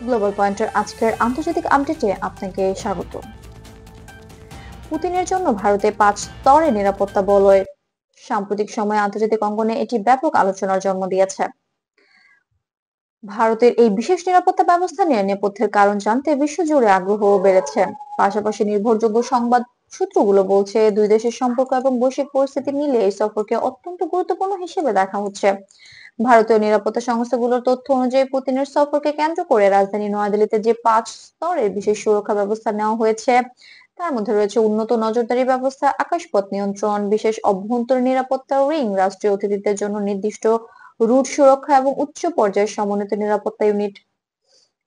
Global পয়েন্টের আজকের আন্তর্জাতিক আপডেটে আপনাকে স্বাগত। পুতিনের জন্য ভারতে 5 স্তরে নিরাপত্তা বলয়। সাম্প্রতিক সময়ে আন্তর্জাতিক অঙ্গনে এটি ব্যাপক আলোচনার জন্ম দিয়েছে। ভারতের এই বিশেষ নিরাপত্তা ব্যবস্থা নিয়ে নেপথ্যের কারণ জানতে বিশ্বজুড়ে আগ্রহ বেড়েছে। পাশাপাশি নির্ভরযোগ্য সংবাদ সূত্রগুলো বলছে, দুই দেশের সম্পর্ক এবং বৈশ্বিক পরিস্থিতি মিলিয়ে এই সফরকে অত্যন্ত গুরুত্বপূর্ণ হিসেবে দেখা হচ্ছে। ভারতীয় নিরাপত্তা সংস্থাগুলোর তথ্য অনুযায়ী পুতিনের সফরকে কেন্দ্র করে রাজধানী নয়াদিল্লিতে যে 5 স্তরের বিশেষ সুরক্ষা ব্যবস্থা নেওয়া হয়েছে, তার মধ্যে রয়েছে উন্নত নজরদারি ব্যবস্থা, আকাশপথ নিয়ন্ত্রণ, বিশেষ অভ্যন্তরীণ নিরাপত্তা রিং, রাষ্ট্রীয় অতিথিদের জন্য নির্দিষ্ট রুট সুরক্ষা এবং উচ্চ পর্যায়ের সমন্বিত নিরাপত্তা ইউনিট।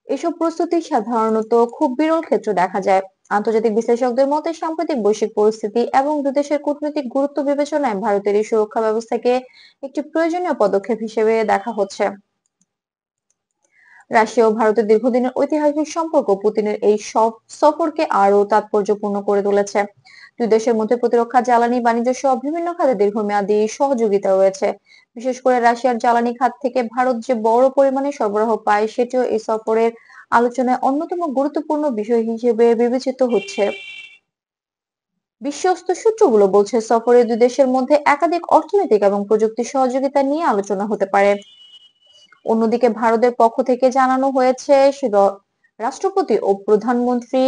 এসব প্রস্তুতি সাধারণত খুব বিরল ক্ষেত্রে দেখা যায়। আন্তর্জাতিক বিশ্লেষকদের মতে, সাম্প্রতিক বৈশ্বিক পরিস্থিতি এবং দুদেশের কূটনৈতিক গুরুত্ব বিবেচনায় ভারতের এই সুরক্ষা ব্যবস্থাকে একটি প্রয়োজনীয় পদক্ষেপ হিসেবে দেখা হচ্ছে। রাশিয়া ও ভারতের দীর্ঘদিনের ঐতিহাসিক সম্পর্ক পুতিনের এই সফরকে আরো তাৎপর্যপূর্ণ করে তুলেছে। দুই দেশের মধ্যে প্রতিরক্ষা, জ্বালানি, বাণিজ্য সহ বিভিন্ন খাতে দীর্ঘমেয়াদী সহযোগিতা রয়েছে। বিশেষ করে রাশিয়ার জ্বালানি খাত থেকে ভারত যে বড় পরিমাণে সরবরাহ পায়, সেটিও এই সফরের আলোচনায় অন্যতম গুরুত্বপূর্ণ বিষয় হিসেবে বিবেচিত হচ্ছে। বিশ্বস্ত সূত্রগুলো বলছে, সফরে দুই দেশের মধ্যে একাধিক অর্থনৈতিক এবং প্রযুক্তি সহযোগিতা নিয়ে আলোচনা হতে পারে। অন্যদিকে ভারতের পক্ষ থেকে জানানো হয়েছে, রাষ্ট্রপতি ও প্রধানমন্ত্রী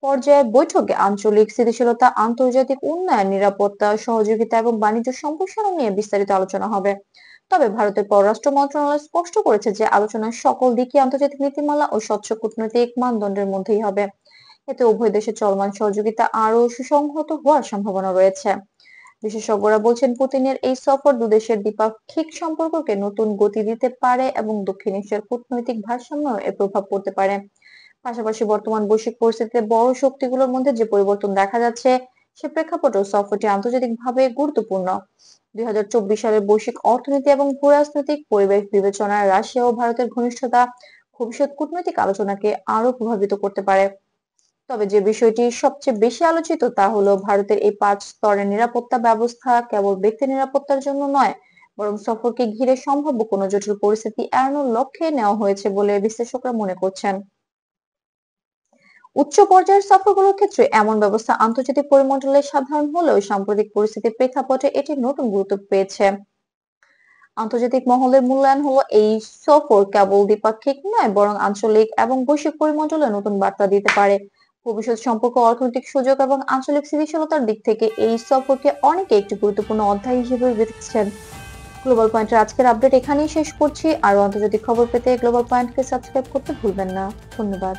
পর্যায়ের বৈঠকে আঞ্চলিক স্থিতিশীলতা, আন্তর্জাতিক উন্নয়ন, নিরাপত্তা, সহযোগিতা এবং বাণিজ্য সম্প্রসারণ নিয়ে বিস্তারিত আলোচনা হবে। তবে ভারতের পররাষ্ট্র মন্ত্রণালয় স্পষ্ট করেছে যে আলোচনার সকল দিকই আন্তর্জাতিক নীতিমালা ও স্বচ্ছ কূটনৈতিক মানদণ্ডের মধ্যেই হবে। এতে উভয় দেশের চলমান সহযোগিতা আরো সুসংহত হওয়ার সম্ভাবনা রয়েছে। বিশেষজ্ঞরা বলছেন, পুতিনের এই সফর দুদেশের দ্বিপাক্ষিক সম্পর্ককে নতুন গতি দিতে পারে এবং দক্ষিণ এশিয়ার কূটনৈতিক ভারসাম্যেও এর প্রভাব পড়তে পারে। পাশাপাশি বর্তমান বৈশ্বিক পরিস্থিতিতে বড় শক্তিগুলোর মধ্যে যে পরিবর্তন দেখা যাচ্ছে, সে প্রেক্ষাপটেও সফরটি আন্তর্জাতিকভাবে গুরুত্বপূর্ণ। 2024 সালের বৈশ্বিক অর্থনীতি এবং ভূরাজনৈতিক পরিবেশ বিবেচনায় রাশিয়া ও ভারতের ঘনিষ্ঠতা ভবিষ্যৎ কূটনৈতিক আলোচনাকে আরো প্রভাবিত করতে পারে। তবে যে বিষয়টি সবচেয়ে বেশি আলোচিত তা হলো, ভারতের এই 5 স্তরের নিরাপত্তা ব্যবস্থা কেবল ব্যক্তি নিরাপত্তার জন্য নয়, বরং সফরকে ঘিরে সম্ভাব্য কোনো জটিল পরিস্থিতি এড়ানোর লক্ষ্যে নেওয়া হয়েছে বলে বিশ্লেষকরা মনে করছেন। উচ্চ পর্যায়ের সফরগুলোর ক্ষেত্রে এমন ব্যবস্থা আন্তর্জাতিক পরিমণ্ডলে সাধারণ হলেও সাম্প্রতিক পরিস্থিতির প্রেক্ষাপটে এটি নতুন গুরুত্ব পেয়েছে। আন্তর্জাতিক মহলের মূল্যায়ন হলো, এই সফর কেবল দ্বিপাক্ষিক নয়, বরং আঞ্চলিক এবং বৈশ্বিক পরিমণ্ডলে নতুন বার্তা দিতে পারে। ভবিষ্যৎ সম্পর্ক, অর্থনৈতিক সুযোগ এবং আঞ্চলিক স্থিতিশীলতার দিক থেকে এই সফরকে অনেকে একটি গুরুত্বপূর্ণ অধ্যায় হিসেবে দেখছেন। গ্লোবাল পয়েন্টের আজকের আপডেট এখানেই শেষ করছি। আরো আন্তর্জাতিক খবর পেতে গ্লোবাল পয়েন্টকে সাবস্ক্রাইব করতে ভুলবেন না। ধন্যবাদ।